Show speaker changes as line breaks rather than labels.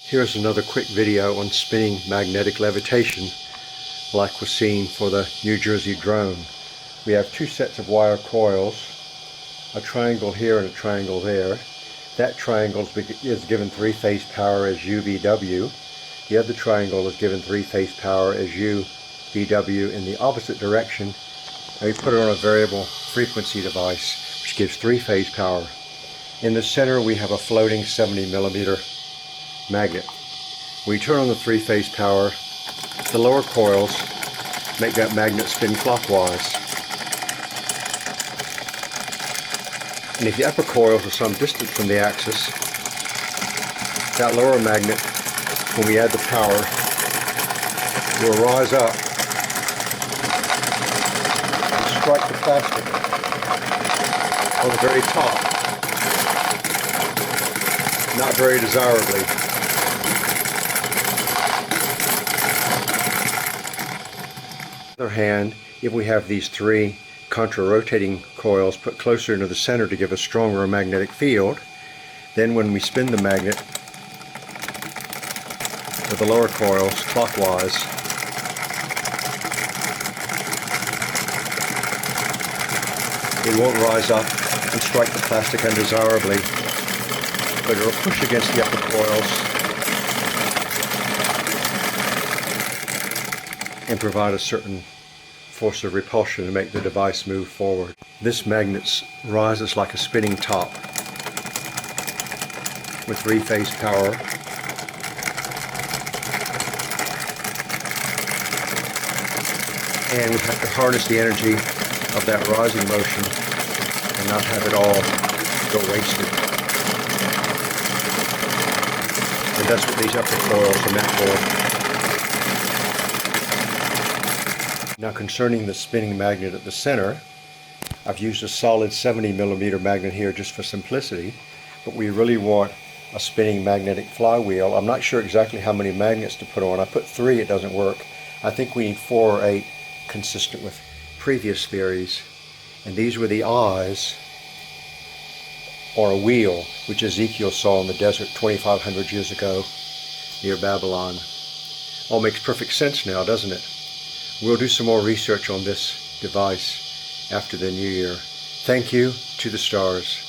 Here's another quick video on spinning magnetic levitation like was seen for the New Jersey drone. We have two sets of wire coils, a triangle here and a triangle there. That triangle is given three-phase power as UVW. The other triangle is given three-phase power as UVW in the opposite direction. And we put it on a variable frequency device which gives three-phase power. In the center we have a floating 70mm magnet. When we turn on the three-phase power, the lower coils make that magnet spin clockwise. And if the upper coils are some distance from the axis, that lower magnet, when we add the power, will rise up and strike the plastic on the very top, not very desirably. On the other hand, if we have these three contra-rotating coils put closer into the center to give a stronger magnetic field, then when we spin the magnet with the lower coils clockwise, it won't rise up and strike the plastic undesirably, but it will push against the upper coils and provide a certain force of repulsion to make the device move forward. This magnet rises like a spinning top with three-phase power. And we have to harness the energy of that rising motion and not have it all go wasted. And that's what these upper coils are meant for. Now concerning the spinning magnet at the center, I've used a solid 70mm magnet here just for simplicity, but we really want a spinning magnetic flywheel. I'm not sure exactly how many magnets to put on. I put 3, it doesn't work. I think we need 4 or 8, consistent with previous theories. And these were the eyes, or a wheel, which Ezekiel saw in the desert 2,500 years ago near Babylon. All makes perfect sense now, doesn't it? We'll do some more research on this device after the new year. Thank you to the stars.